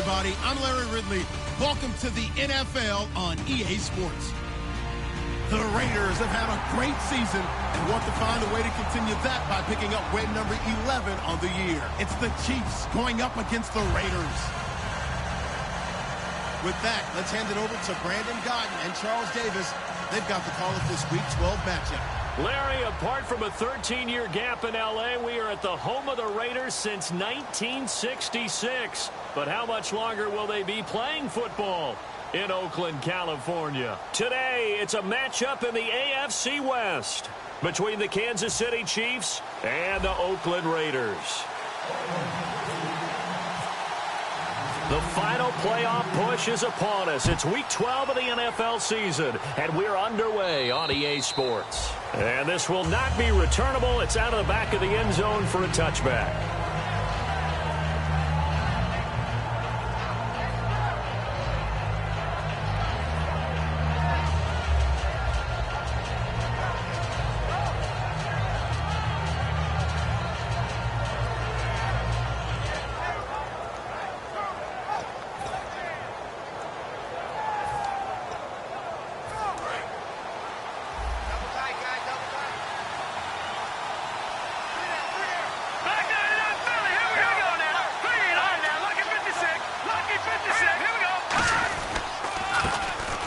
everybody. I'm Larry Ridley. Welcome to the NFL on EA Sports. The Raiders have had a great season and want to find a way to continue that by picking up win number 11 on the year. It's the Chiefs going up against the Raiders. With that, let's hand it over to Brandon Gaudin and Charles Davis. They've got the call of this Week 12 matchup. Larry, apart from a 13-year gap in L.A., we are at the home of the Raiders since 1966. But how much longer will they be playing football in Oakland, California? Today, it's a matchup in the AFC West between the Kansas City Chiefs and the Oakland Raiders. The final playoff push is upon us. It's Week 12 of the NFL season, and we're underway on EA Sports. And this will not be returnable. It's out of the back of the end zone for a touchback.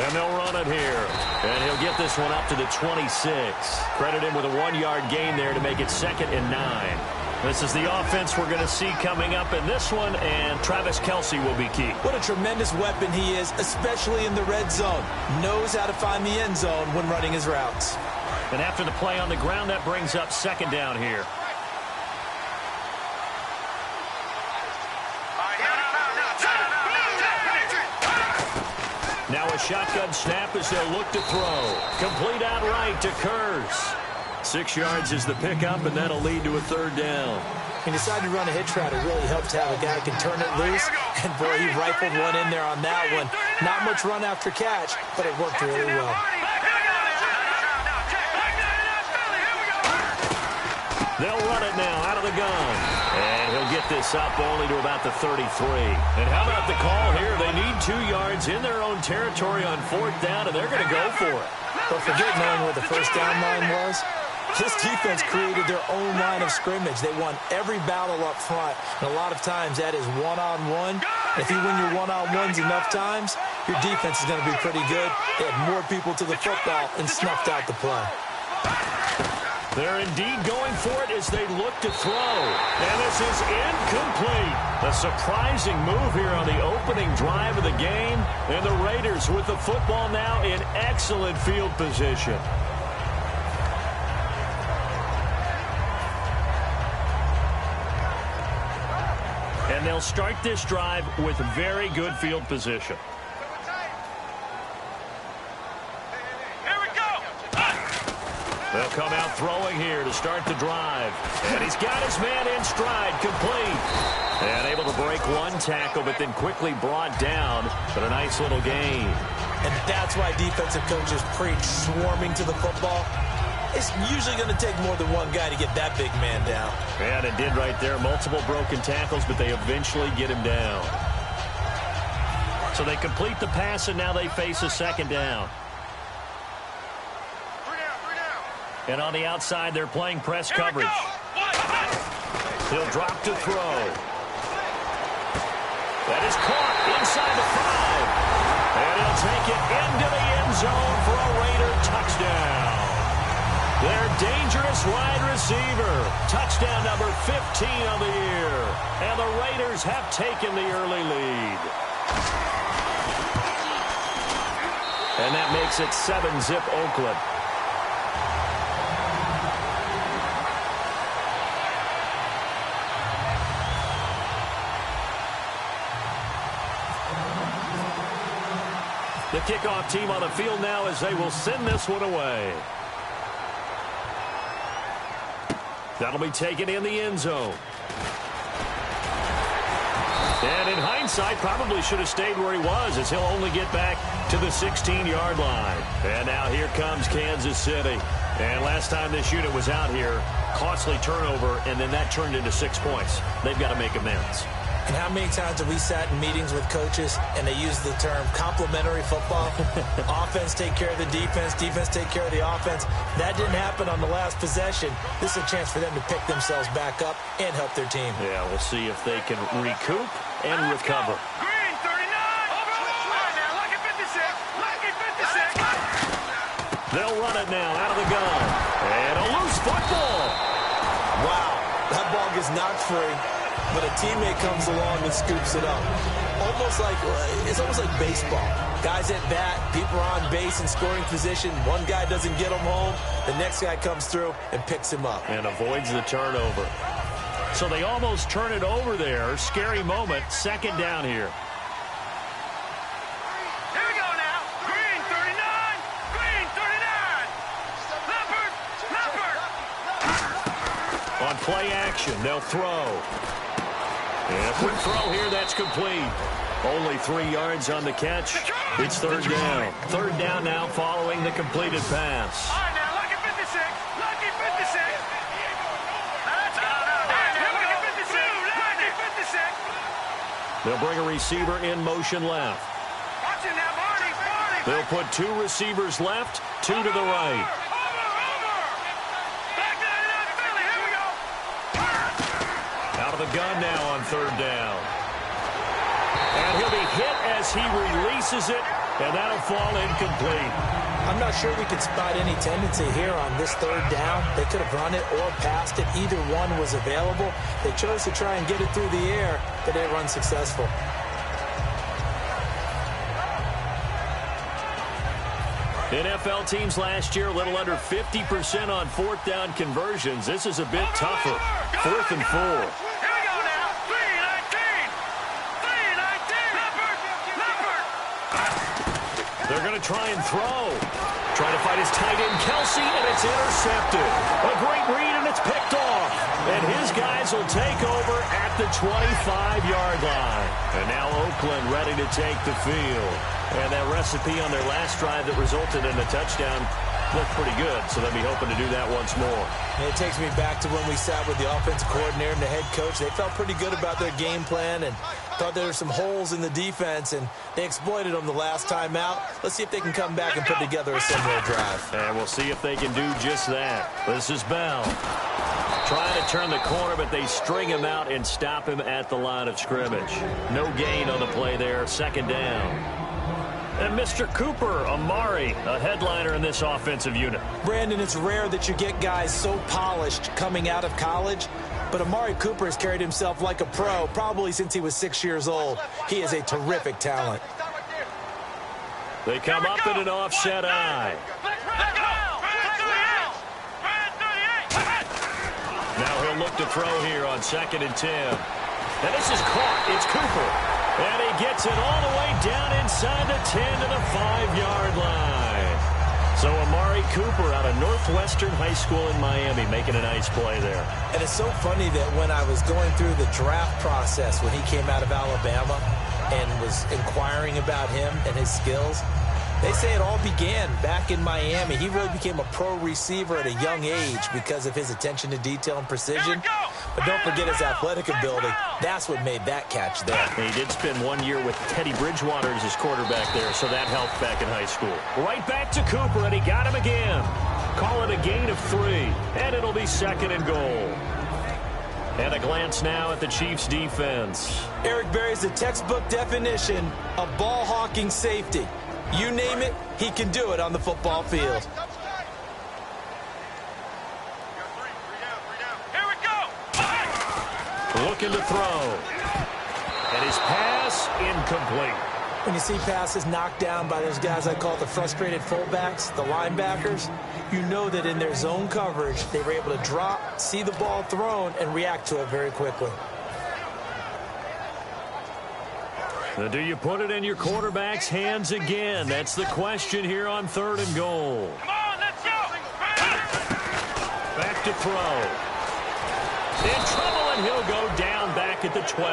And they'll run it here. And he'll get this one up to the 26. Credit him with a 1-yard gain there to make it 2nd and 9. This is the offense we're going to see coming up in this one, and Travis Kelce will be key. What a tremendous weapon he is, especially in the red zone. Knows how to find the end zone when running his routes. And after the play on the ground, that brings up 2nd down here. Now a shotgun snap as they'll look to throw. Complete outright to Kurz. 6 yards is the pickup, and that'll lead to a 3rd down. He decided to run a hitch route. It really helps to have a guy who can turn it loose. And, boy, he rifled one in there on that one. Not much run after catch, but it worked really well. They'll run it now out of the gun. And he'll get this up only to about the 33. And how about the call here? They need 2 yards in their own territory on 4th down, and they're going to go for it. But forget knowing where the first down line was. This defense created their own line of scrimmage. They won every battle up front. And a lot of times that is one-on-one. If you win your one-on-ones enough times, your defense is going to be pretty good. They had more people to the football and snuffed out the play. They're indeed going for it as they look to throw. And this is incomplete. A surprising move here on the opening drive of the game. And the Raiders with the football now in excellent field position. And they'll start this drive with very good field position. They'll come out throwing here to start the drive. And he's got his man in stride, complete. And able to break one tackle, but then quickly brought down. But a nice little gain. And that's why defensive coaches preach swarming to the football. It's usually going to take more than one guy to get that big man down. And it did right there. Multiple broken tackles, but they eventually get him down. So they complete the pass, and now they face a 2nd down. And on the outside, they're playing press coverage. He'll drop to throw. That is caught inside the 5. And he'll take it into the end zone for a Raider touchdown. Their dangerous wide receiver. Touchdown number 15 on the year. And the Raiders have taken the early lead. And that makes it 7-zip Oakland. The kickoff team on the field now as they will send this one away. That'll be taken in the end zone. And in hindsight, probably should have stayed where he was, as he'll only get back to the 16-yard line. And now here comes Kansas City. And last time this unit was out here, costly turnover, and then that turned into 6 points. They've got to make amends. And how many times have we sat in meetings with coaches and they use the term complementary football? Offense take care of the defense, defense take care of the offense. That didn't happen on the last possession. This is a chance for them to pick themselves back up and help their team. Yeah, we'll see if they can recoup and recover. Green, 39. Now, lucky 56. Lucky 56. They'll run it now out of the gun. And a loose football. Wow, that ball gets knocked free, but a teammate comes along and scoops it up. It's almost like baseball. Guys at bat, people are on base in scoring position. One guy doesn't get him home. The next guy comes through and picks him up. And avoids the turnover. So they almost turn it over there. Scary moment. Second down here. Here we go now. Green, 39. Green, 39. Leopard. On play action, they'll throw. And a quick throw here, that's complete. Only 3 yards on the catch. It's third down. Third down now following the completed pass. All right, now, lucky 56. Lucky 56. Lucky 56. They'll bring a receiver in motion left. Watch it now, Barney. They'll put 2 receivers left, 2 to the right. Back 99 Philly. Here we go. Out of the gun now on third down. And he'll be hit as he releases it, and that'll fall incomplete. I'm not sure we could spot any tendency here on this third down. They could have run it or passed it. Either one was available. They chose to try and get it through the air, but they run successful. NFL teams last year a little under 50% on fourth down conversions. This is a bit tougher. 4th and 4. Here we go now. 3-19. 3-19. Leopard. They're going to try and throw. Trying to fight his tight end, Kelsey, and it's intercepted. A great read, and it's picked off. And his guys will take over at the 25-yard line. And now Oakland ready to take the field. And that recipe on their last drive that resulted in a touchdown looked pretty good, so they'll be hoping to do that once more. And it takes me back to when we sat with the offensive coordinator and the head coach. They felt pretty good about their game plan and thought there were some holes in the defense, and they exploited them the last time out. Let's see if they can come back and put together a similar drive. And we'll see if they can do just that. This is Bell. Trying to turn the corner, but they string him out and stop him at the line of scrimmage. No gain on the play there. Second down. And Mr. Cooper, Amari, a headliner in this offensive unit. Brandon, it's rare that you get guys so polished coming out of college, but Amari Cooper has carried himself like a pro probably since he was 6 years old. He is a terrific talent. They come up in an offset eye. Now he'll look to throw here on 2nd and 10. And this is caught. It's Cooper. And he gets it all the way down inside the 10 to the 5-yard line. So Amari Cooper out of Northwestern High School in Miami making a nice play there. And it's so funny that when I was going through the draft process when he came out of Alabama and was inquiring about him and his skills, they say it all began back in Miami. He really became a pro receiver at a young age because of his attention to detail and precision. But don't forget his athletic ability. That's what made that catch there. He did spend 1 year with Teddy Bridgewater as his quarterback there, so that helped back in high school. Right back to Cooper, and he got him again. Call it a gain of 3, and it'll be 2nd and goal. And a glance now at the Chiefs' defense. Eric Berry's the textbook definition of ball-hawking safety. You name it, he can do it on the football field. Here we go. Looking to throw. And his pass incomplete. When you see passes knocked down by those guys I call the frustrated fullbacks, the linebackers, you know that in their zone coverage, they were able to drop, see the ball thrown, and react to it very quickly. Do you put it in your quarterback's hands again? That's the question here on 3rd and goal. Come on, let's go. Back to throw. In trouble, and he'll go down back at the 12.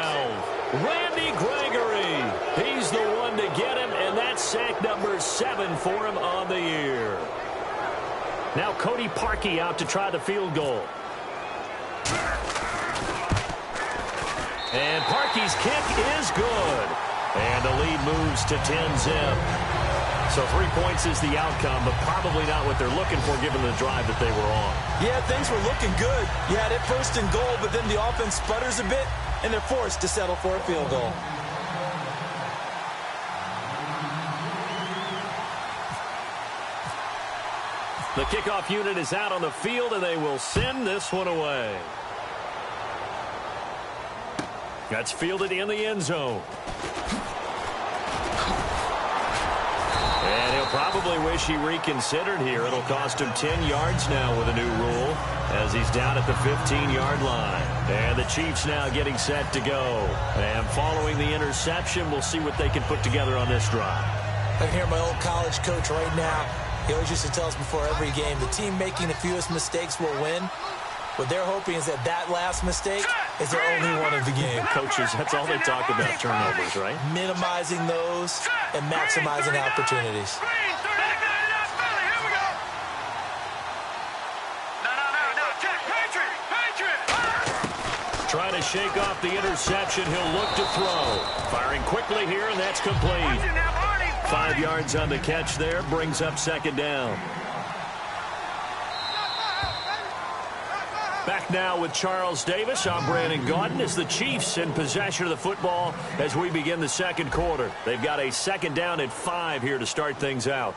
Randy Gregory. He's the one to get him, and that's sack number 7 for him on the year. Now Cody Parkey out to try the field goal. And Parkey Trubisky's kick is good. And the lead moves to 10-zip. So 3 points is the outcome, but probably not what they're looking for given the drive that they were on. Yeah, things were looking good. You had it first and goal, but then the offense sputters a bit, and they're forced to settle for a field goal. The kickoff unit is out on the field, and they will send this one away. That's fielded in the end zone. And he'll probably wish he reconsidered here. It'll cost him 10 yards now with a new rule as he's down at the 15-yard line. And the Chiefs now getting set to go. And following the interception, we'll see what they can put together on this drive. I can hear my old college coach right now. He always used to tell us before every game, the team making the fewest mistakes will win. What they're hoping is that last mistake is their only one of the game. Coaches, that's all they talk about, turnovers, right? Minimizing those and maximizing opportunities. Trying to shake off the interception. He'll look to throw. Firing quickly here, and that's complete. 5 yards on the catch there. Brings up second down. Back now with Charles Davis. I'm Brandon Gaudin as the Chiefs in possession of the football as we begin the second quarter. They've got a second down and 5 here to start things out.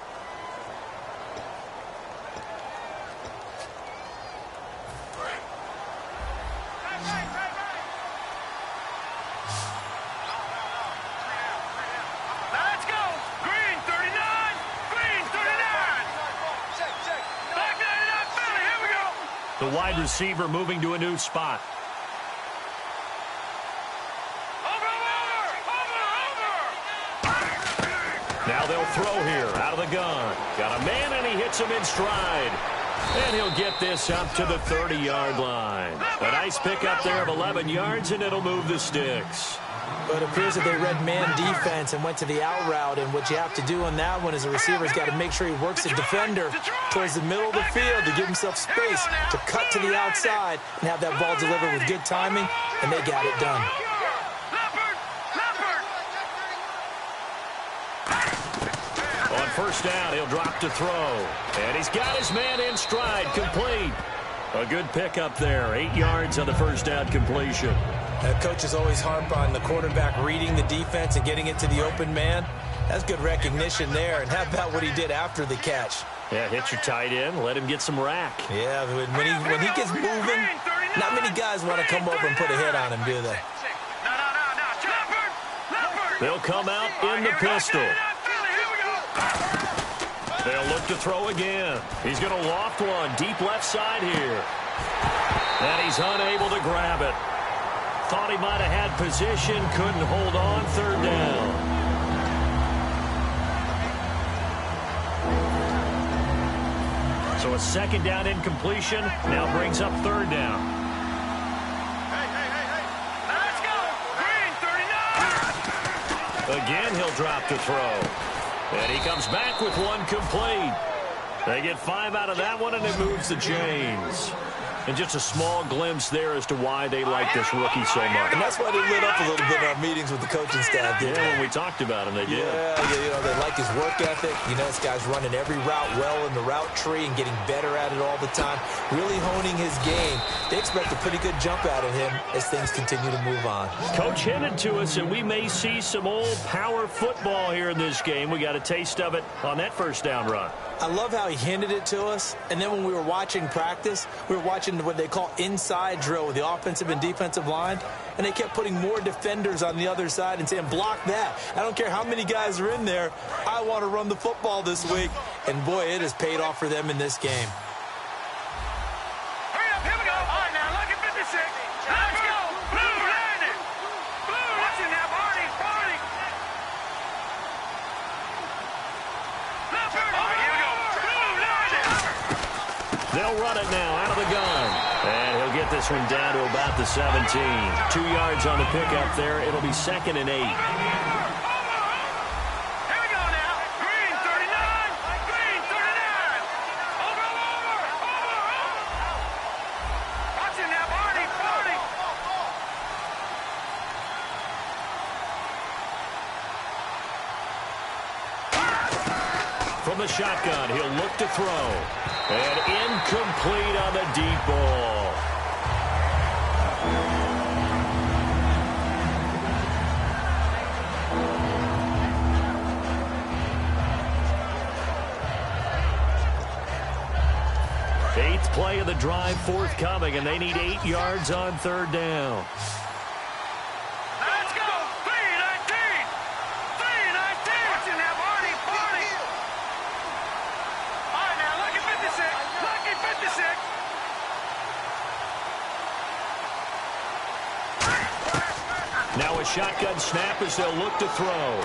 The wide receiver moving to a new spot. Now they'll throw here out of the gun. Got a man, and he hits him in stride. And he'll get this up to the 30-yard line. A nice pickup there of 11 yards, and it'll move the sticks. But it appears that they read man defense and went to the out route. And what you have to do on that one is the receiver's got to make sure he works the defender towards the middle of the field to give himself space to cut to the outside and have that ball delivered with good timing, and they got it done. On first down, he'll drop to throw. And he's got his man in stride, complete. A good pickup there, 8 yards on the first down completion. Coaches always harp on the quarterback reading the defense and getting it to the open man. That's good recognition there. And how about what he did after the catch? Yeah, hit your tight end, let him get some rack. Yeah, when he gets moving, not many guys want to come over and put a hit on him, do they? They'll come out in the pistol. They'll look to throw again. He's going to loft one deep left side here. And he's unable to grab it. Thought he might have had position, couldn't hold on, third down. So a second down incompletion now brings up third down. Let's go. Green 39. Again, he'll drop to throw. And he comes back with one complete. They get 5 out of that one, and it moves the chains. And just a small glimpse there as to why they like this rookie so much. And that's why they lit up a little bit in our meetings with the coaching staff. Yeah, when we talked about him, they did. Yeah, they like his work ethic. You know, this guy's running every route well in the route tree and getting better at it all the time, really honing his game. They expect a pretty good jump out of him as things continue to move on. Coach hinted to us, and we may see some old power football here in this game. We got a taste of it on that first down run. I love how he hinted it to us, and then when we were watching practice, we were watching what they call inside drill with the offensive and defensive line, and they kept putting more defenders on the other side and saying, block that. I don't care how many guys are in there. I want to run the football this week. And, boy, it has paid off for them in this game. Hurry up, here we go. All right, now, look at 56. Let's go. Blue, landing. Blue, watching now, Barney. They'll run it now out of the gun. And he'll get this one down to about the 17. 2 yards on the pickup there. It'll be 2nd and 8. Here we go now. Green 39. Green 39. Over. Watching now, Barney. the shotgun. He'll look to throw. And incomplete on the deep ball. Eighth play of the drive forthcoming, and they need 8 yards on third down. Let's go! 3-19! 3-19! Watching that party! All right, now, lucky 56! Lucky 56! Now a shotgun snap as they'll look to throw.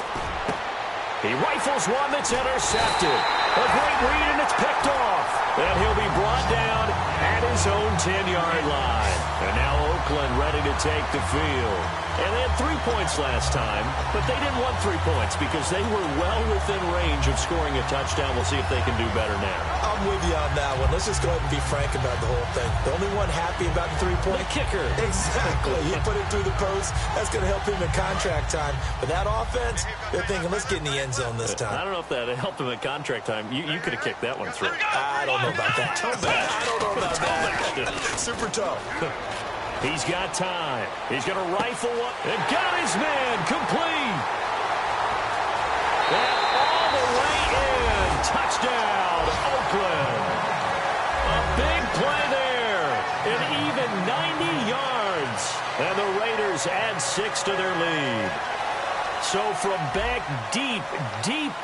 He rifles one that's intercepted. A great read, and it's picked off. And he'll be brought down at his own 10-yard line. And now Oakland ready to take the field. And they had 3 points last time, but they didn't want 3 points because they were well within range of scoring a touchdown. We'll see if they can do better now. I'm with you on that one. Let's just go ahead and be frank about the whole thing. The only one happy about the 3-point. The kicker. Exactly. He put it through the post. That's going to help him in contract time. But that offense, they're thinking, let's get in the end zone this time. I don't know if that helped him in contract time. You could have kicked that one through. I don't know about that. I don't know about that. Super tough. He's got time. He's going to rifle one and got his man complete. And all the way in. Touchdown, Oakland. A big play there. An even 90 yards. And the Raiders add 6 to their lead. So from back deep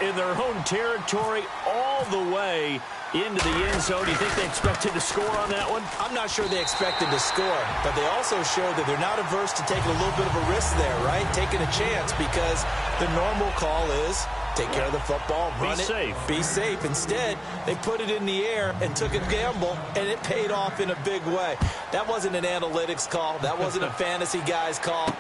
in their own territory all the way into the end zone. Do you think they expected to score on that one? I'm not sure they expected to score, but they also showed that they're not averse to taking a little bit of a risk there, right? Taking a chance, because the normal call is take care of the football, run it, be safe. Instead, they put it in the air and took a gamble, and it paid off in a big way. That wasn't an analytics call. That wasn't a fantasy guy's call.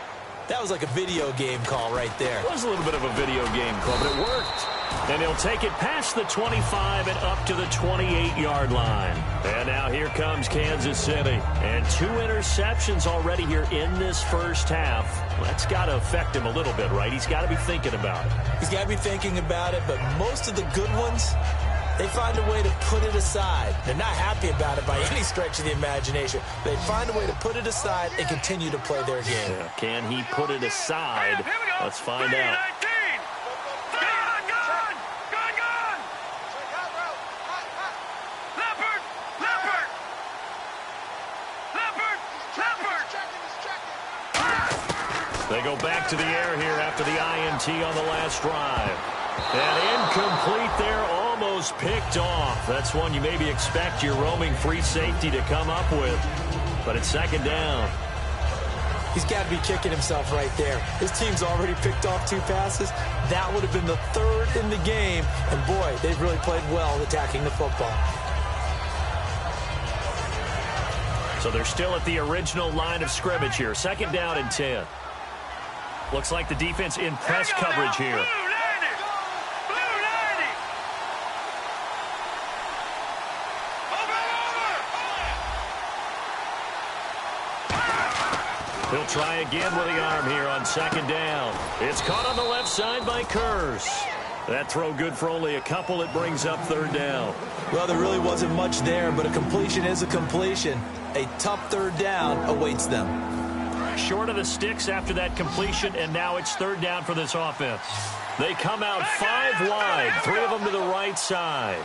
That was like a video game call right there. It was a little bit of a video game call, but it worked. And he'll take it past the 25 and up to the 28-yard line. And now here comes Kansas City. And 2 interceptions already here in this first half. That's got to affect him a little bit, right? He's got to be thinking about it. He's got to be thinking about it, but most of the good ones, they find a way to put it aside. They're not happy about it by any stretch of the imagination. They find a way to put it aside and continue to play their game. Yeah. Can he put it aside? Let's find out. They go back to the air here after the INT on the last drive. And incomplete there, almost picked off. That's one you maybe expect your roaming free safety to come up with. But it's second down. He's got to be kicking himself right there. His team's already picked off 2 passes. That would have been the 3rd in the game. And, boy, they've really played well attacking the football. So they're still at the original line of scrimmage here. Second down and 10. Looks like the defense in press coverage here. He'll try again with the arm here on second down. It's caught on the left side by Kurz. That throw good for only a couple. It brings up third down. Well, there really wasn't much there, but a completion is a completion. A tough third down awaits them. Short of the sticks after that completion, and now it's third down for this offense. They come out 5 wide, 3 of them to the right side.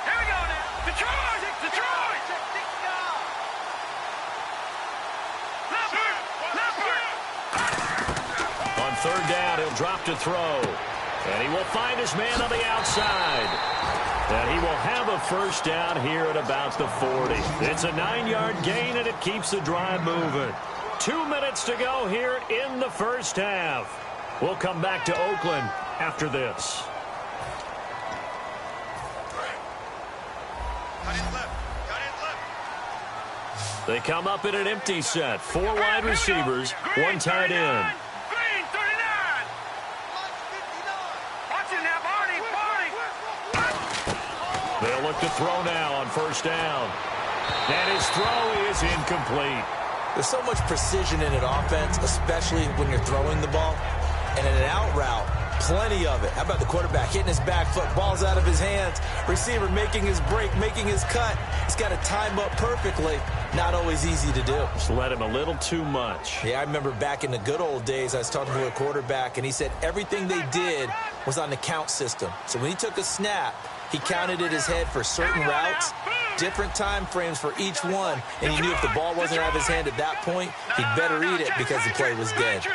Here we go now. Detroit! Detroit! On third down, he'll drop to throw. And he will find his man on the outside. And he will have a first down here at about the 40. It's a 9-yard gain, and it keeps the drive moving. 2 minutes to go here in the first half. We'll come back to Oakland after this. They come up in an empty set. 4 wide receivers, 1 tight end. Green 39. Watching that party. They'll look to throw now on first down. And his throw is incomplete. There's so much precision in an offense, especially when you're throwing the ball. And in an out route, Plenty of it. How about the quarterback hitting his back foot, ball's out of his hands, receiver making his break, making his cut. He's got to time up perfectly. Not always easy to do. Just let him a little too much. Yeah, I remember back in the good old days, I was talking to a quarterback, and he said everything they did was on the count system. So when he took a snap, he counted in his head for certain routes, different time frames for each one, and he knew if the ball wasn't out of his hand at that point, he'd better eat it because the play was dead.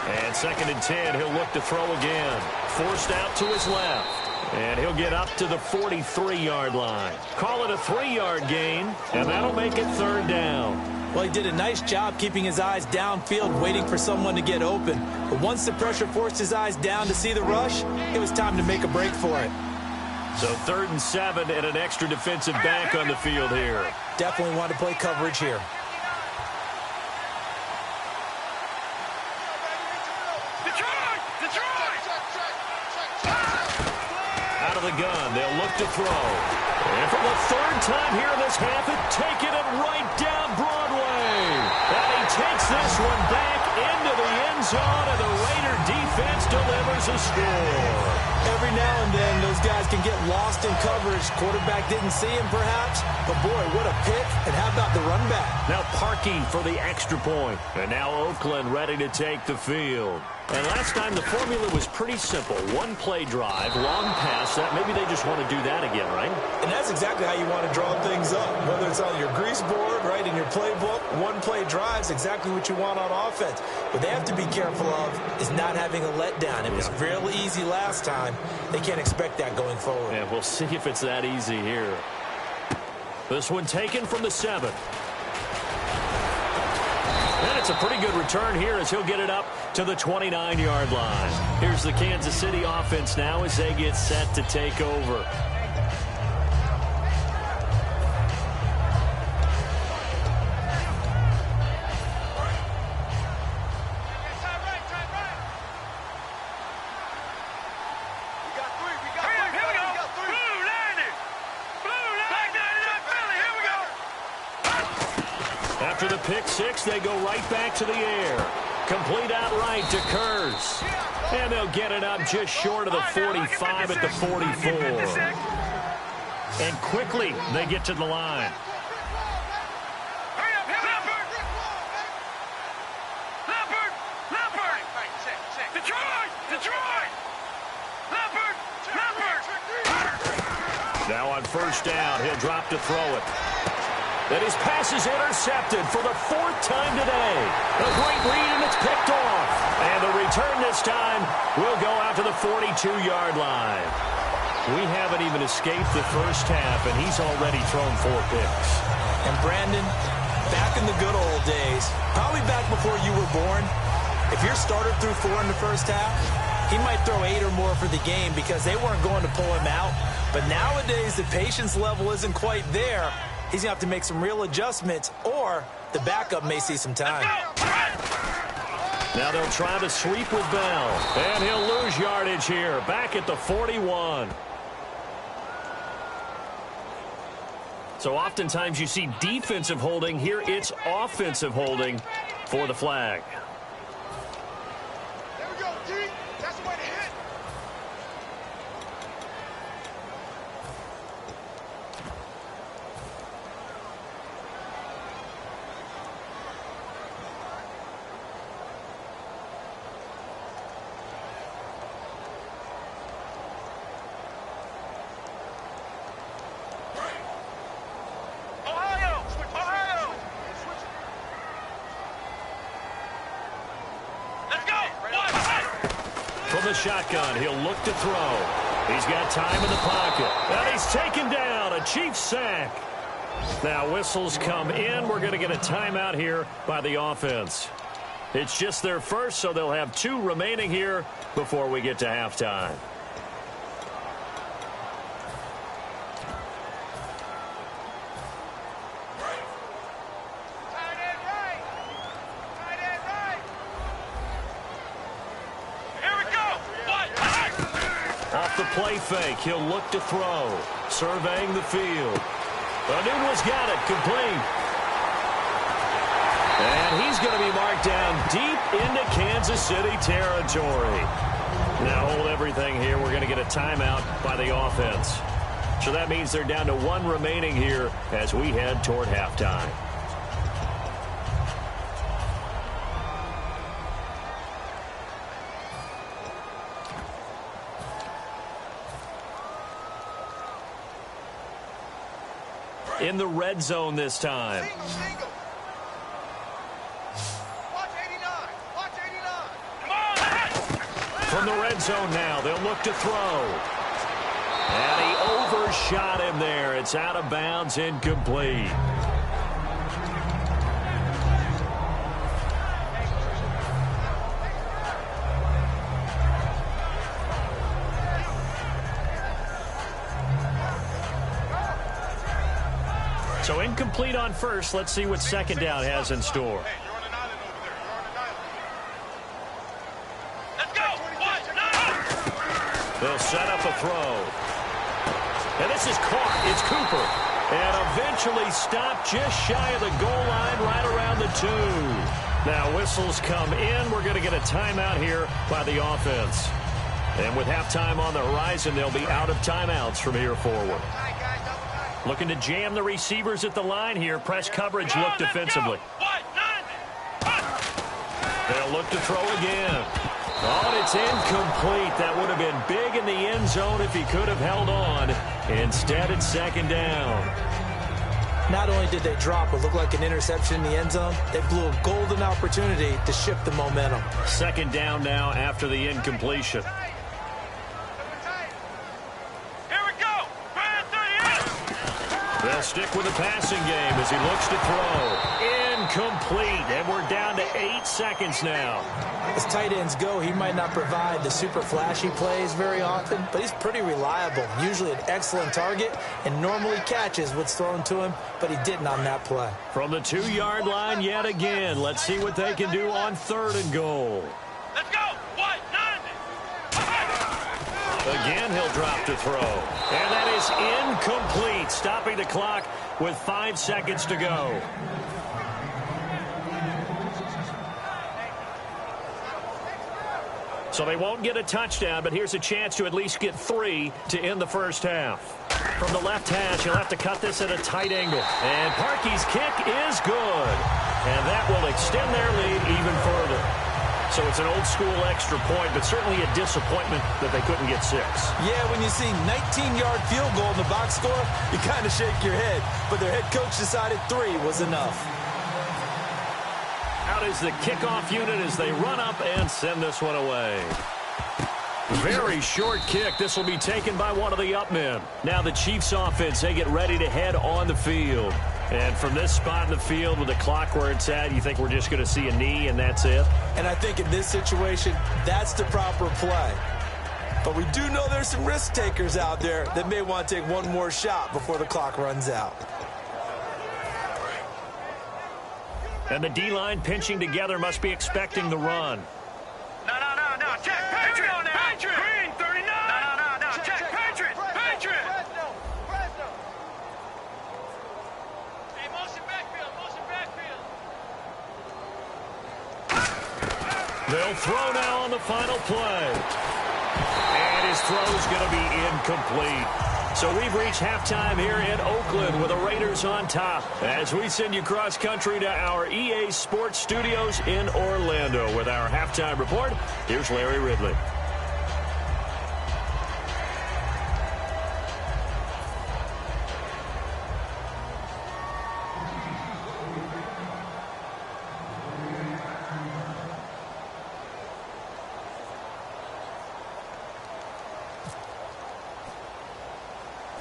And 2nd and 10, he'll look to throw again. Forced out to his left. And he'll get up to the 43-yard line. Call it a 3-yard gain, and that'll make it 3rd down. Well, he did a nice job keeping his eyes downfield, waiting for someone to get open. But once the pressure forced his eyes down to see the rush, it was time to make a break for it. So 3rd and 7 and an extra defensive back on the field here. Definitely want to play coverage here. Out of the gun, they'll look to throw. And for the 3rd time here in this half, taking it right down Broadway. And he takes this one back into the end zone, and the Raider defense delivers a score. Every now and then, those guys can get lost in coverage. Quarterback didn't see him, perhaps. But, boy, what a pick. And how about the run back? Now Parkey for the extra point. And now Oakland ready to take the field. And last time, the formula was pretty simple. One play drive, long pass. That maybe they just want to do that again, right? And that's exactly how you want to draw things up. Whether it's on your grease board, right, in your playbook, one play drives exactly what you want on offense. What they have to be careful of is not having a letdown. It was real easy last time. They can't expect that going forward. And we'll see if it's that easy here. This one taken from the 7. And it's a pretty good return here as he'll get it up to the 29-yard line. Here's the Kansas City offense now as they get set to take over. After the pick six, they go right back to the air. Complete outright to Kurz. And they'll get it up just short of the 45 at the 44. And quickly, they get to the line. Now on 1st down, he'll drop to throw it. And his pass is intercepted for the 4th time today. A great read, and it's picked off. And the return this time will go out to the 42-yard line. We haven't even escaped the first half, and he's already thrown 4 picks. And Brandon, back in the good old days, probably back before you were born, if your starter threw 4 in the first half, he might throw 8 or more for the game because they weren't going to pull him out. But nowadays, the patience level isn't quite there. He's going to have to make some real adjustments, or the backup may see some time. Now they'll try to sweep with Bell. And he'll lose yardage here, back at the 41. So oftentimes you see defensive holding. Here it's offensive holding for the flag. There we go, D. That's the way to hit. The shotgun, he'll look to throw. He's got time in the pocket. And he's taken down, a Chiefs sack. Now whistles come in. We're going to get a timeout here by the offense. It's just their first, so they'll have 2 remaining here before we get to halftime. Off the play fake, he'll look to throw. Surveying the field. Anunwa's got it, complete. And he's going to be marked down deep into Kansas City territory. Now hold everything here. We're going to get a timeout by the offense. So that means they're down to one remaining here as we head toward halftime. In the red zone this time. Single. Watch 89. Watch 89. Come on. From the red zone now, they'll look to throw. And he overshot him there. It's out of bounds, incomplete. So incomplete on first. Let's see what second down has in store. Hey, you're on an island over there. You're on an island. Let's go. What? They'll set up a throw. And this is caught. It's Cooper. And eventually stopped just shy of the goal line right around the 2. Now whistles come in. We're going to get a timeout here by the offense. And with halftime on the horizon, they'll be out of timeouts from here forward. Looking to jam the receivers at the line here. Press coverage look defensively. They'll look to throw again. Oh, and it's incomplete. That would have been big in the end zone if he could have held on. Instead, it's second down. Not only did they drop what looked like an interception in the end zone, they blew a golden opportunity to shift the momentum. Second down now after the incompletion. They'll stick with the passing game as he looks to throw. Incomplete, and we're down to 8 seconds now. As tight ends go, he might not provide the super flashy plays very often, but he's pretty reliable, usually an excellent target, and normally catches what's thrown to him, but he didn't on that play. From the 2-yard line yet again. Let's see what they can do on 3rd and goal. Let's go. What? 90. Again, he'll drop to throw. And that is incomplete, stopping the clock with 5 seconds to go. So they won't get a touchdown, but here's a chance to at least get 3 to end the first half. From the left hash, he'll have to cut this at a tight angle. And Parkey's kick is good. And that will extend their lead even further. So it's an old-school extra point, but certainly a disappointment that they couldn't get 6. Yeah, when you see 19-yard field goal in the box score, you kind of shake your head. But their head coach decided 3 was enough. Out is the kickoff unit as they run up and send this one away. Very short kick. This will be taken by one of the up men. Now the Chiefs offense, they get ready to head on the field. And from this spot in the field with the clock where it's at, you think we're just going to see a knee and that's it? And I think in this situation, that's the proper play. But we do know there's some risk takers out there that may want to take one more shot before the clock runs out. And the D-line pinching together must be expecting the run. No. Check. Patriot. Patriot. Green, 39. No. Check. Patriot. Patriot. Hey, motion backfield. They'll throw now on the final play. And his throw's going to be incomplete. So we've reached halftime here in Oakland with the Raiders on top as we send you cross-country to our EA Sports Studios in Orlando with our halftime report. Here's Larry Ridley.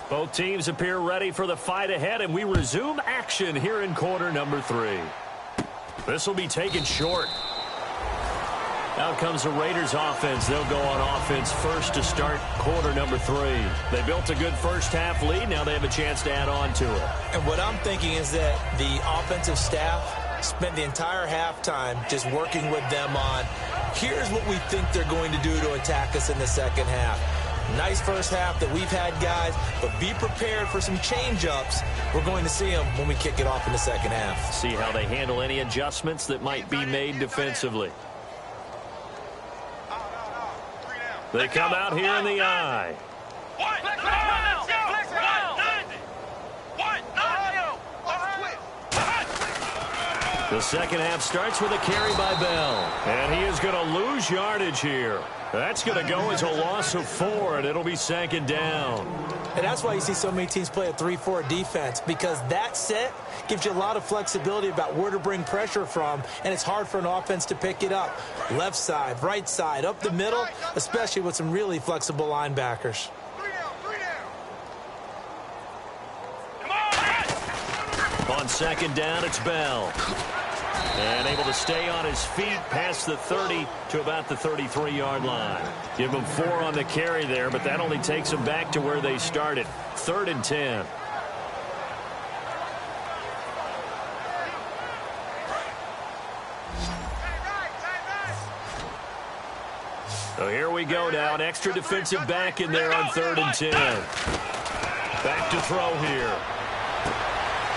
Both teams appear ready for the fight ahead, and we resume action here in quarter number 3. This will be taken short. Out comes the Raiders offense. They'll go on offense first to start quarter number 3. They built a good first half lead. Now they have a chance to add on to it. And what I'm thinking is that the offensive staff spent the entire halftime just working with them on, here's what we think they're going to do to attack us in the second half. Nice first half that we've had, guys, but be prepared for some change-ups. We're going to see them when we kick it off in the second half. See how they handle any adjustments that might be made defensively. They come out here in the eye. The second half starts with a carry by Bell. And he is going to lose yardage here. That's going to go as a loss of 4, and it'll be second down. And that's why you see so many teams play a 3-4 defense, because that set gives you a lot of flexibility about where to bring pressure from, and it's hard for an offense to pick it up. Left side, right side, up the middle, especially with some really flexible linebackers. On second down, it's Bell. And able to stay on his feet past the 30 to about the 33-yard line. Give him 4 on the carry there, but that only takes them back to where they started. 3rd and 10. So here we go now. An extra defensive back in there on 3rd and 10. Back to throw here.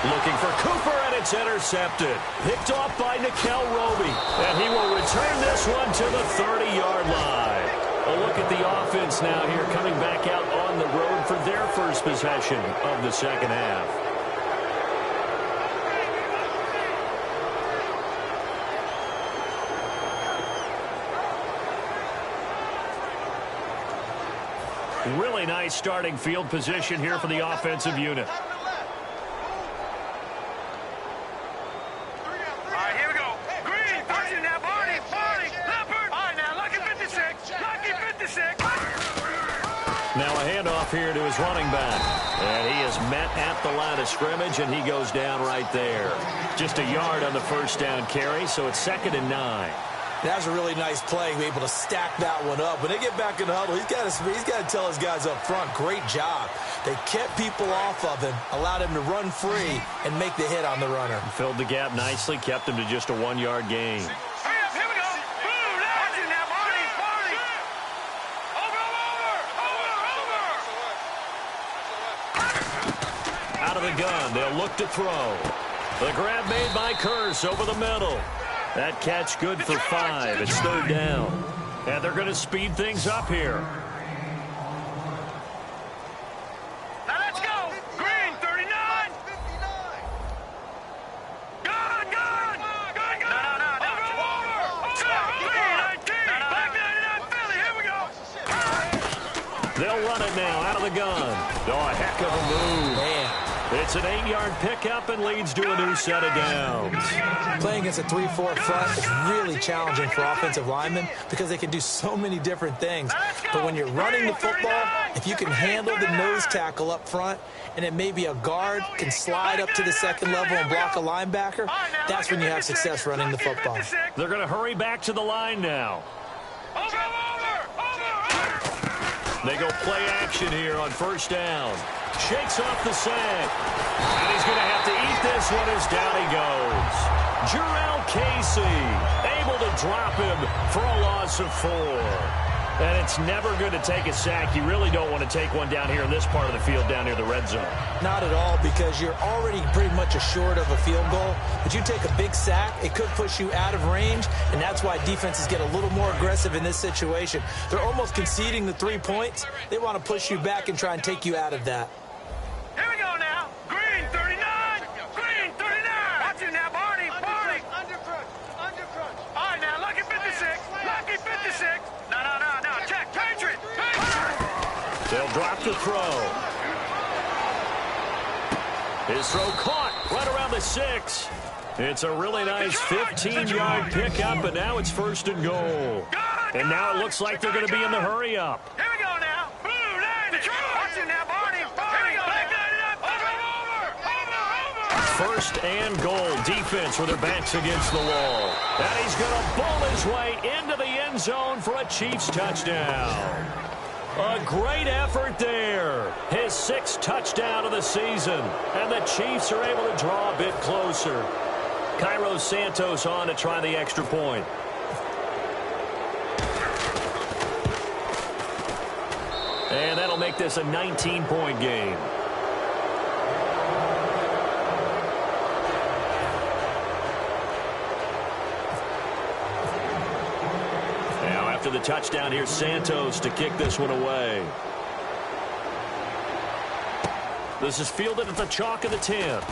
Looking for Cooper, and it's intercepted. Picked off by Nickel Roby. And he will return this one to the 30-yard line. A look at the offense now here, coming back out on the road for their first possession of the second half. Really nice starting field position here for the offensive unit. Now a handoff here to his running back. And he is met at the line of scrimmage, and he goes down right there. Just a yard on the first down carry, so it's 2nd and 9. That's a really nice play, be able to stack that one up. When they get back in the huddle, he's got to tell his guys up front, great job. They kept people off of him, allowed him to run free, and make the hit on the runner. Filled the gap nicely, kept him to just a 1-yard gain. Out of the gun, they'll look to throw. The grab made by Kearse over the middle. That catch good for 5. It's 3rd down. And they're going to speed things up here. Now let's go. Green, 39. Gun. No. Green, 19. Black 99 Philly. Here we go. They'll run it now out of the gun. Oh, a heck of a move. Man. It's an 8-yard pickup and leads to a new set of downs. Playing against a 3-4 front is really challenging for offensive linemen because they can do so many different things. But when you're running the football, if you can handle the nose tackle up front, and it may be a guard can slide up to the second level and block a linebacker, that's when you have success running the football. They're going to hurry back to the line now. They go play action here on first down. Shakes off the sack. And he's going to have to eat this one as down he goes. Jurrell Casey able to drop him for a loss of 4. And it's never good to take a sack. You really don't want to take one down here in this part of the field, down near the red zone. Not at all, because you're already pretty much assured of a field goal. But you take a big sack, it could push you out of range, and that's why defenses get a little more aggressive in this situation. They're almost conceding the 3 points. They want to push you back and try and take you out of that. Here we go now. Green, 39. Green, 39. Watch it now, Barney. Undercrunch. All right, now, lucky 56. Lucky 56. No. Check. Patriot. They'll drop the throw. His throw caught right around the 6. It's a really nice 15-yard pickup, and now it's 1st and goal. And now it looks like they're going to be in the hurry-up. Here we go now. Blue 90. Watch it now, Barney. Here we go. Over. 1st and goal. Defense with their backs against the wall. And he's going to bowl his way into the end zone for a Chiefs touchdown. A great effort there. His 6th touchdown of the season. And the Chiefs are able to draw a bit closer. Cairo Santos on to try the extra point. And that'll make this a 19-point game. Now after the touchdown, here's Santos to kick this one away. This is fielded at the chalk of the 10.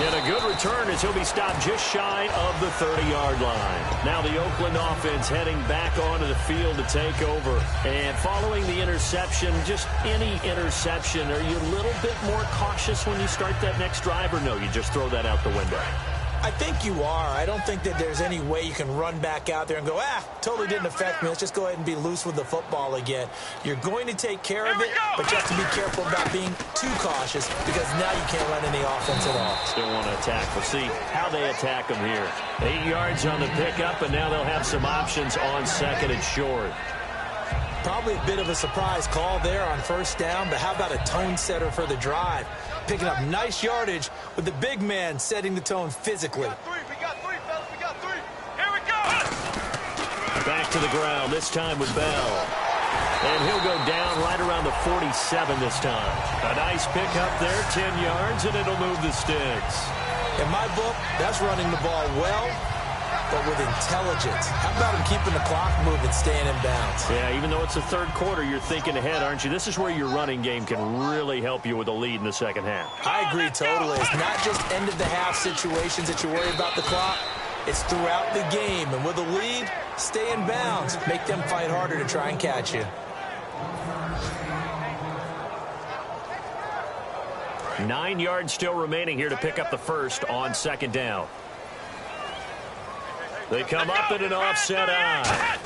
And a good return as he'll be stopped just shy of the 30-yard line. Now the Oakland offense heading back onto the field to take over. And following the interception, just any interception, are you a little bit more cautious when you start that next drive, or no, you just throw that out the window? I think you are. I don't think that there's any way you can run back out there and go, totally didn't affect me. Let's just go ahead and be loose with the football again. You're going to take care of it, but you have to be careful about being too cautious because now you can't run any offense at all. Still want to attack. We'll see how they attack them here. 8 yards on the pickup, and now they'll have some options on second and short. Probably a bit of a surprise call there on first down, but how about a tone setter for the drive? Picking up nice yardage with the big man setting the tone physically. We got three, fellas. We got three. Here we go. Back to the ground, this time with Bell. And he'll go down right around the 47 this time. A nice pickup there, 10 yards, and it'll move the sticks. In my book, that's running the ball well, but with intelligence. How about him keeping the clock moving, staying in bounds? Yeah, even though it's the third quarter, you're thinking ahead, aren't you? This is where your running game can really help you with a lead in the second half. I agree totally. It's not just end-of-the-half situations that you worry about the clock. It's throughout the game. And with a lead, stay in bounds. Make them fight harder to try and catch you. 9 yards still remaining here to pick up the first on second down. They come up in an offset eye.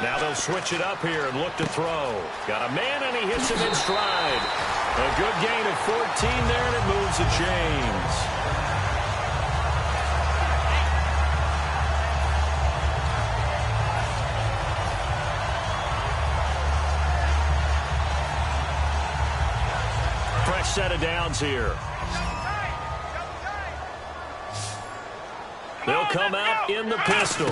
Now they'll switch it up here and look to throw. Got a man, and he hits him in stride. A good gain of 14 there, and it moves the chains. Fresh set of downs here. They'll come out in the pistol.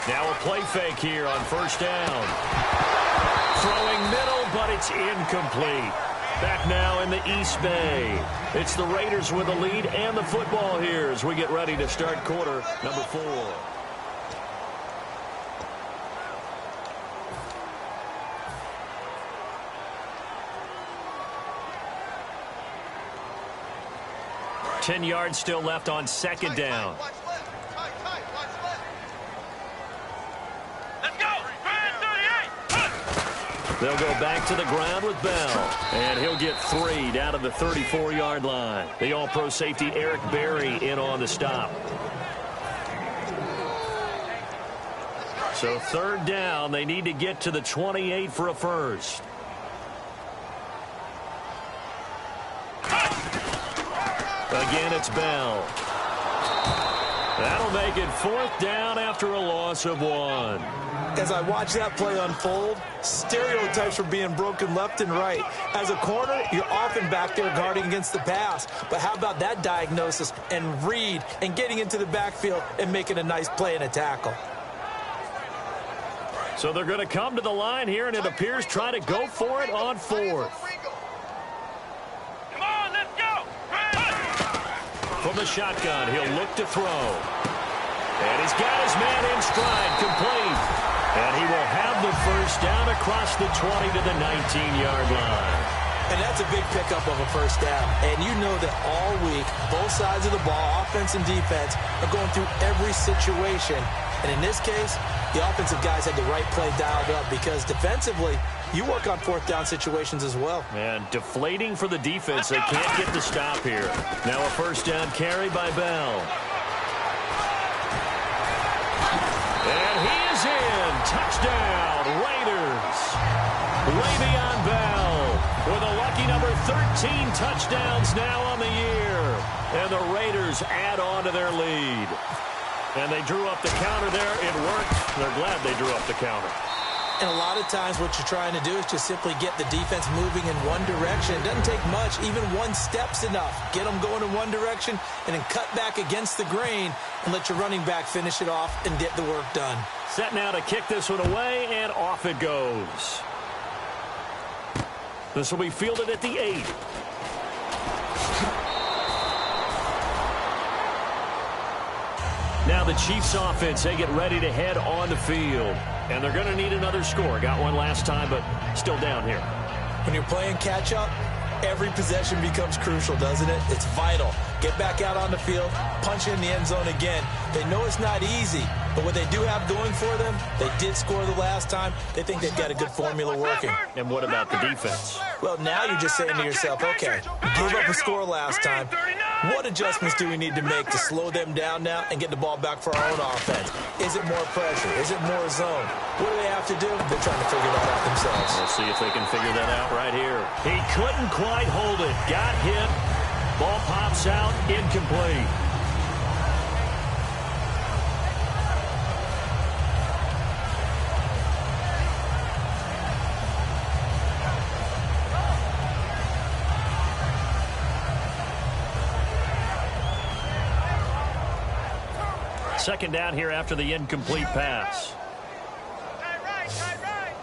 Now a play fake here on first down. Throwing middle, but it's incomplete. Back now in the East Bay. It's the Raiders with the lead and the football here as we get ready to start quarter number 4. Ten yards still left on second down. Let's go. They'll go back to the ground with Bell. And he'll get 3 down to the 34-yard line. The all-pro safety Eric Berry in on the stop. So third down, they need to get to the 28 for a first. Again, it's Bell. That'll make it fourth down after a loss of 1. As I watch that play unfold, stereotypes are being broken left and right. As a corner, you're often back there guarding against the pass. But how about that diagnosis and read and getting into the backfield and making a nice play and a tackle? So they're going to come to the line here, and it appears try to go for it on fourth. Come on, let's go. From the shotgun, he'll look to throw. And he's got his man in stride, complete. And he will have the first down across the 20 to the 19-yard line. And that's a big pickup of a first down. And you know that all week, both sides of the ball, offense and defense, are going through every situation. And in this case, the offensive guys had the right play dialed up because defensively, you work on fourth down situations as well. And deflating for the defense. They can't get the stop here. Now a first down carry by Bell. And he is in. Touchdown, Raiders. Le'Veon Bell with a lucky number 13 touchdowns now on the year. And the Raiders add on to their lead. And they drew up the counter there. It worked. They're glad they drew up the counter. And a lot of times what you're trying to do is just simply get the defense moving in one direction. It doesn't take much. Even one step's enough. Get them going in one direction and then cut back against the grain and let your running back finish it off and get the work done. Set now to kick this one away, and off it goes. This will be fielded at the 8. Now the Chiefs offense, they get ready to head on the field. And they're going to need another score. Got one last time, but still down here. When you're playing catch-up, every possession becomes crucial, doesn't it? It's vital. Get back out on the field, punch in the end zone again. They know it's not easy, but what they do have going for them, they did score the last time. They think they've got a good formula working. And what about the defense? Well, now you're just saying to yourself, okay, we gave up a score last time. What adjustments do we need to make to slow them down now and get the ball back for our own offense? Is it more pressure? Is it more zone? What do they have to do? They're trying to figure that out themselves. We'll see if they can figure that out right here. He couldn't quite hold it. Got hit. Ball pops out. Incomplete. Second down here after the incomplete pass. Tight right, tight right.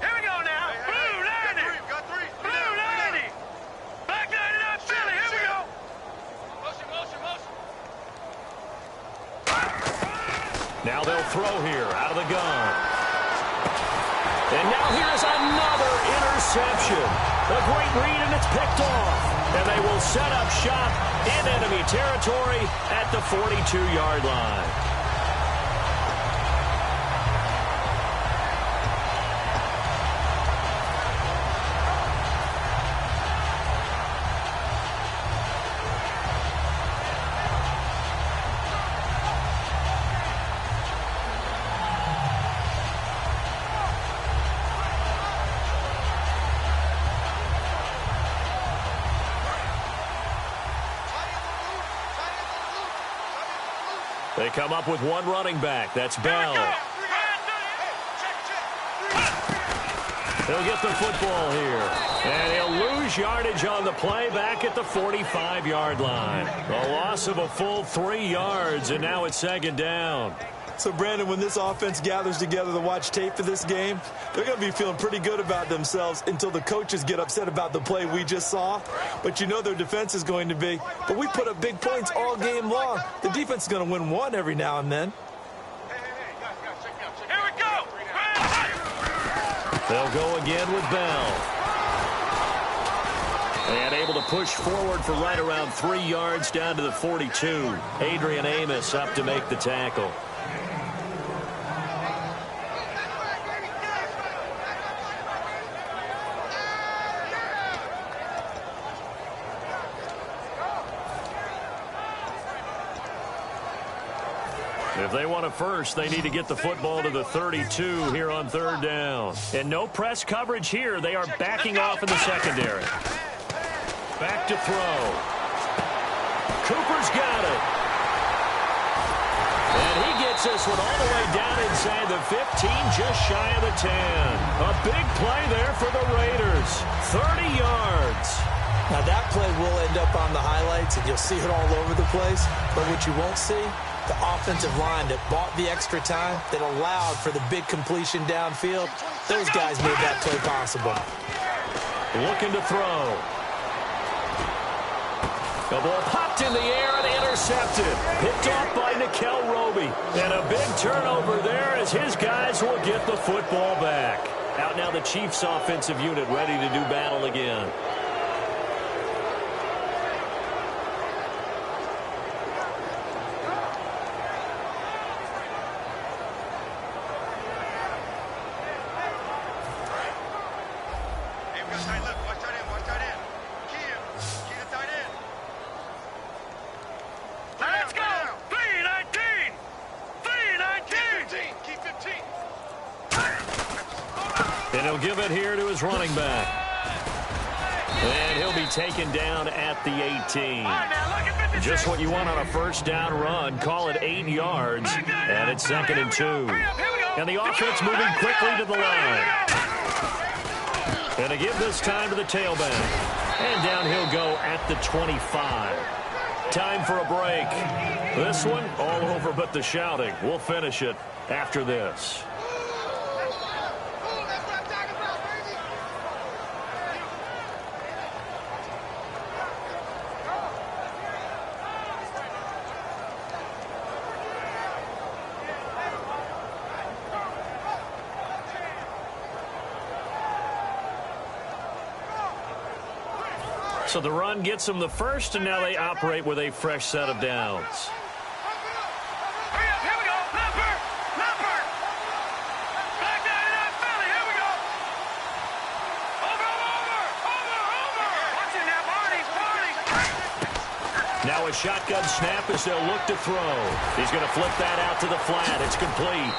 Here we go now. Blue 90. Blue 90. Black 99 Philly. Here we go. Motion, motion, motion. Now they'll throw here out of the gun. And now here's another interception. A great read, and it's picked off. And they will set up shop in enemy territory at the 42-yard line. They come up with one running back. That's Bell. He'll get the football here. And he'll lose yardage on the play back at the 45-yard line. A loss of a full 3 yards, and now it's second down. So, Brandon, when this offense gathers together to watch tape for this game, they're going to be feeling pretty good about themselves until the coaches get upset about the play we just saw. But you know their defense is going to be. But we put up big points all game long. The defense is going to win one every now and then. Here we go. They'll go again with Bell. And able to push forward for right around 3 yards down to the 42. Adrian Amos up to make the tackle. If they want a first, they need to get the football to the 32 here on third down. And no press coverage here. They are backing off in the secondary. Back to throw. Cooper's got it. And he gets this one all the way down inside the 15, just shy of the 10. A big play there for the Raiders. 30 yards. Now, that play will end up on the highlights, and you'll see it all over the place. But what you won't see, the offensive line that bought the extra time, that allowed for the big completion downfield, those guys made that play possible. Looking to throw. The ball popped in the air and intercepted. Picked off by Nickel Roby. And a big turnover there as his guys will get the football back. Out now the Chiefs offensive unit ready to do battle again. Give it here to his running back. And he'll be taken down at the 18. Just what you want on a first down run. Call it 8 yards. And it's 2nd and 2. And the offense moving quickly to the line. And to give this time to the tailback. And down he'll go at the 25. Time for a break. This one, all over but the shouting. We'll finish it after this. So the run gets them the first, and now they operate with a fresh set of downs. Hurry up, here we go. Leopard! Leopard! Back down in that belly, here we go. Over! Watch it now, Barney! Now a shotgun snap as they'll look to throw. He's going to flip that out to the flat. It's complete.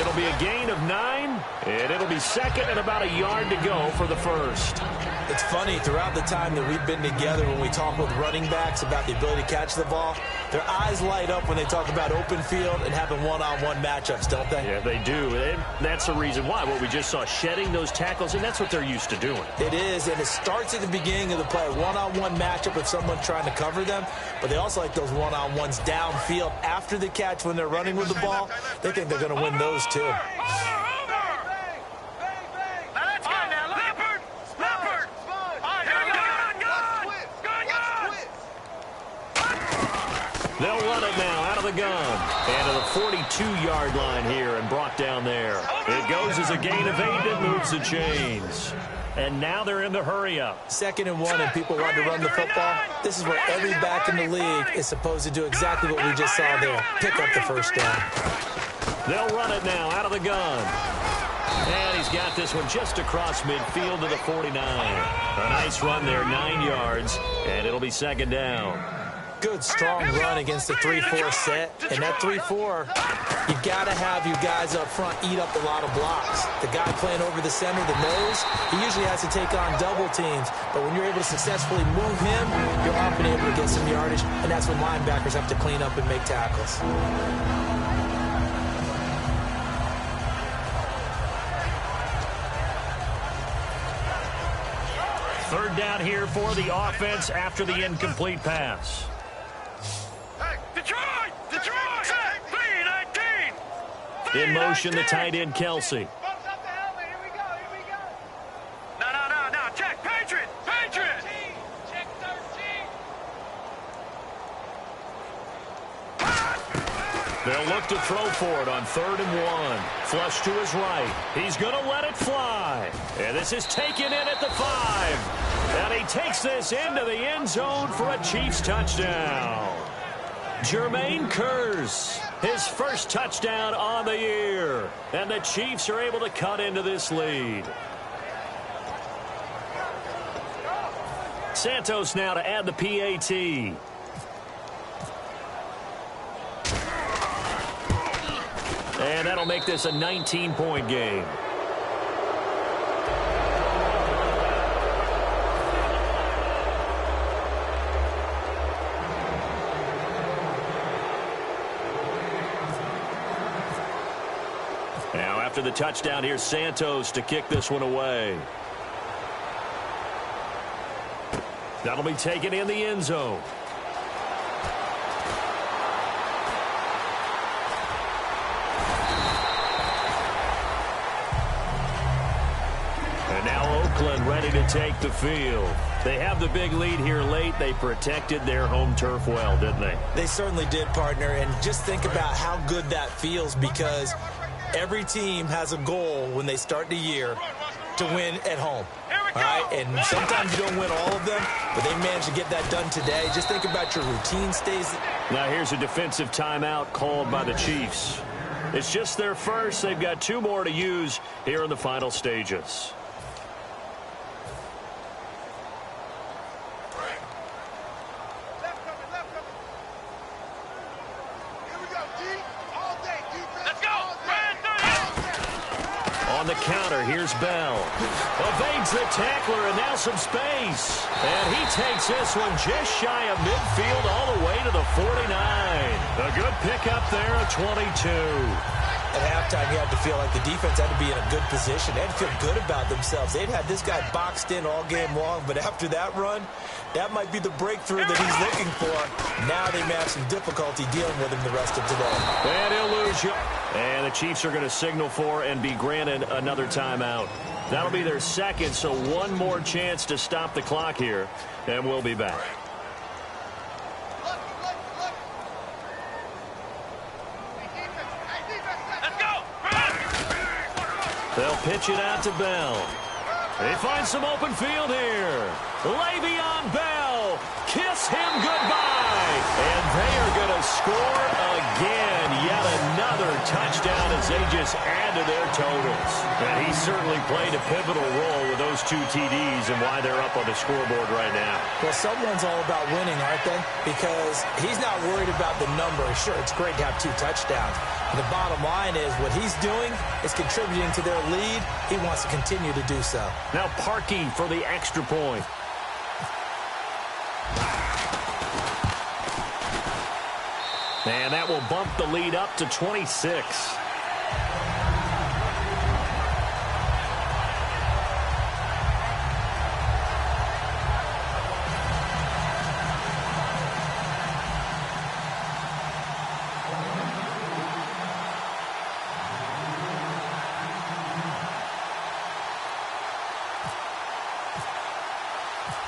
It'll be a gain of 9, and it'll be second and about a yard to go for the first. It's funny, throughout the time that we've been together, when we talk with running backs about the ability to catch the ball, their eyes light up when they talk about open field and having one-on-one matchups, don't they? Yeah, they do. And that's the reason why. What we just saw, shedding those tackles, and that's what they're used to doing. It is, and it starts at the beginning of the play, one-on-one matchup with someone trying to cover them, but they also like those one-on-ones downfield after the catch when they're running with the ball. They think they're going to win those too. They'll run it now out of the gun. And to the 42-yard line here and brought down there. It goes as a gain of 8 and moves the chains. And now they're in the hurry-up. 2nd and 1 and people want to run the football. This is where every back in the league is supposed to do exactly what we just saw there. Pick up the first down. They'll run it now out of the gun. And he's got this one just across midfield to the 49. A nice run there, 9 yards. And it'll be 2nd down. Good, strong run against the 3-4 set. And that 3-4, you got to have you guys up front eat up a lot of blocks. The guy playing over the center, the nose, he usually has to take on double teams. But when you're able to successfully move him, you're often able to get some yardage. And that's when linebackers have to clean up and make tackles. Third down here for the offense after the incomplete pass. Detroit! Detroit! 3-19! In motion, the tight end, Kelsey. No. Check. Patriot! Check 13. They'll look to throw for it on 3rd and 1. Flush to his right. He's going to let it fly. And this is taken in at the 5. And he takes this into the end zone for a Chiefs touchdown. Jermaine Kearse, his first touchdown on the year. And the Chiefs are able to cut into this lead. Santos now to add the PAT. And that'll make this a 19-point game. Now after the touchdown, here's Santos to kick this one away. That'll be taken in the end zone. And now Oakland ready to take the field. They have the big lead here late. They protected their home turf well, didn't they? They certainly did, partner. And just think about how good that feels, because every team has a goal when they start the year to win at home. All right, and sometimes you don't win all of them, but they managed to get that done today. Just think about your routine stays. Now here's a defensive timeout called by the Chiefs. It's just their first. They've got 2 more to use here in the final stages. On the counter, here's Bell. Evades the tackler, and now some space. And he takes this one just shy of midfield all the way to the 49. A good pickup there, a 22. At halftime, you had to feel like the defense had to be in a good position. They had to feel good about themselves. They'd had this guy boxed in all game long, but after that run, that might be the breakthrough that he's looking for. Now they may have some difficulty dealing with him the rest of today. And he'll lose you. And the Chiefs are going to signal for and be granted another timeout. That'll be their second, so one more chance to stop the clock here, and we'll be back. Let's go! They'll pitch it out to Bell. They find some open field here. Le'Veon Bell, kiss him goodbye. And they are going to score again. Yet another touchdown as they just add to their totals. And he certainly played a pivotal role with those 2 TDs and why they're up on the scoreboard right now. Well, someone's all about winning, aren't they? Because he's not worried about the number. Sure, it's great to have 2 touchdowns. The bottom line is what he's doing is contributing to their lead. He wants to continue to do so. Now Parkey for the extra point. And that will bump the lead up to 26.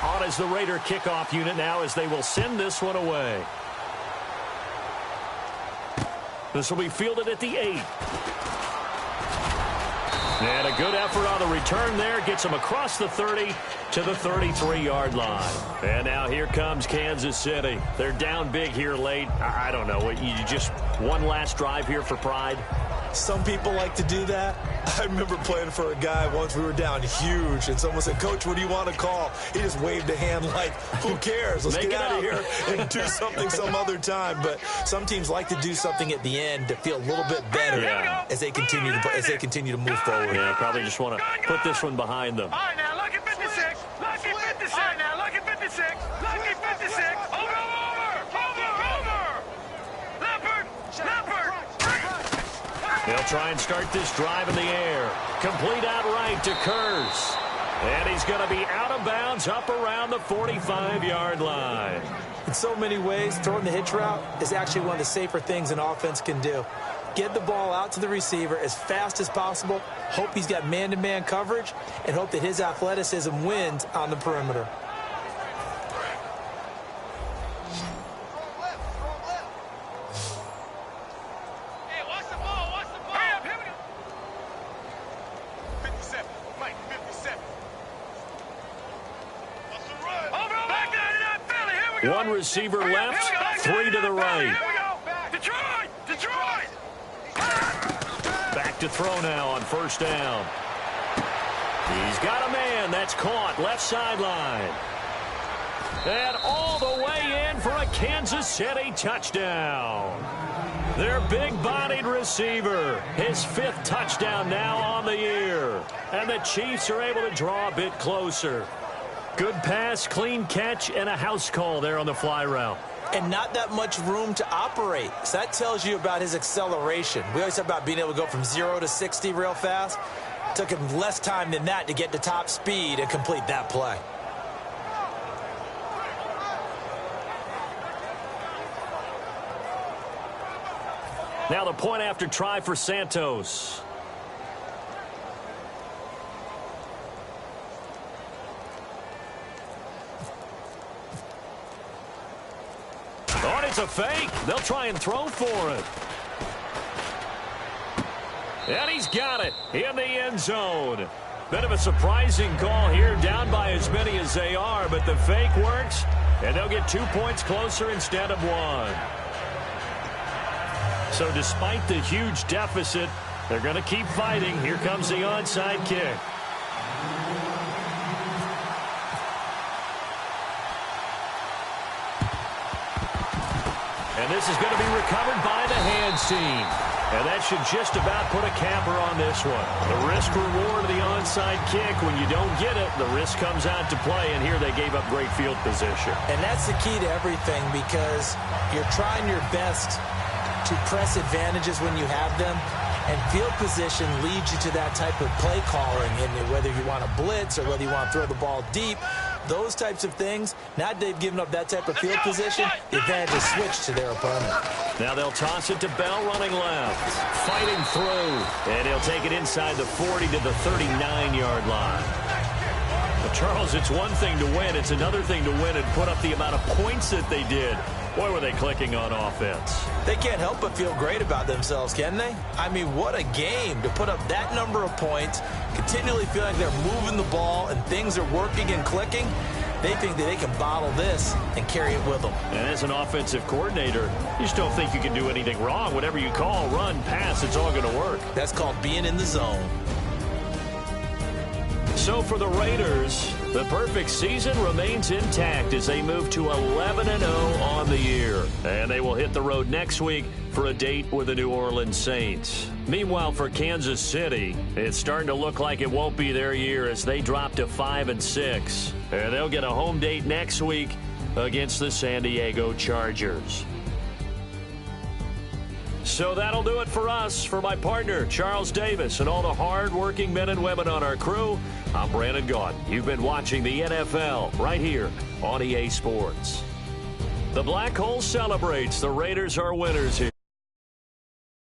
On is the Raider kickoff unit now as they will send this one away. This will be fielded at the 8. And a good effort on the return there. Gets him across the 30 to the 33-yard line. And now here comes Kansas City. They're down big here late. I don't know. You just one last drive here for pride? Some people like to do that. I remember playing for a guy once. We were down huge, and someone said, "Coach, what do you want to call?" He just waved a hand like, who cares? Let's get out of here and do something some other time. But some teams like to do something at the end to feel a little bit better as they continue to move forward. Yeah, probably just want to put this one behind them. All right, now, lucky 56. Lucky 56. All right, now, lucky 56. Lucky 56. Over. Leopard. They'll try and start this drive in the air. Complete outright to Kurz. And he's going to be out of bounds up around the 45-yard line. In so many ways, throwing the hitch route is actually one of the safer things an offense can do. Get the ball out to the receiver as fast as possible, hope he's got man-to-man coverage, and hope that his athleticism wins on the perimeter. One receiver left, 3 to the right. Detroit! Back to throw now on first down. He's got a man. That's caught left sideline. And all the way in for a Kansas City touchdown. Their big-bodied receiver. His 5th touchdown now on the year. And the Chiefs are able to draw a bit closer. Good pass, clean catch, and a house call there on the fly route. And not that much room to operate. So that tells you about his acceleration. We always talk about being able to go from 0 to 60 real fast. It took him less time than that to get to top speed and complete that play. Now the point after try for Santos. Oh, it's a fake. They'll try and throw for it. And he's got it in the end zone. Bit of a surprising call here, down by as many as they are, but the fake works, and they'll get 2 points closer instead of 1. So despite the huge deficit, they're going to keep fighting. Here comes the onside kick. And this is going to be recovered by the hands team. And that should just about put a capper on this one. The risk-reward of the onside kick, when you don't get it, the risk comes out to play, and here they gave up great field position. And that's the key to everything, because you're trying your best to press advantages when you have them, And field position leads you to that type of play calling, and whether you want to blitz or whether you want to throw the ball deep, those types of things. Now they've given up that type of field position, the advantage is switched to their opponent. Now they'll toss it to Bell running left. Fighting through. And he'll take it inside the 40 to the 39-yard line. But Charles, it's one thing to win. It's another thing to win and put up the amount of points that they did. Boy, were they clicking on offense. They can't help but feel great about themselves, can they? I mean, what a game to put up that number of points, continually feel like they're moving the ball and things are working and clicking. They think that they can bottle this and carry it with them. And as an offensive coordinator, you just don't think you can do anything wrong. Whatever you call, run, pass, it's all going to work. That's called being in the zone. So for the Raiders, the perfect season remains intact as they move to 11-0 on the year. And they will hit the road next week for a date with the New Orleans Saints. Meanwhile, for Kansas City, it's starting to look like it won't be their year as they drop to 5-6. And they'll get a home date next week against the San Diego Chargers. So that'll do it for us. For my partner, Charles Davis, and all the hard-working men and women on our crew, I'm Brandon Gaudin. You've been watching the NFL right here on EA Sports. The Black Hole celebrates. The Raiders are winners here.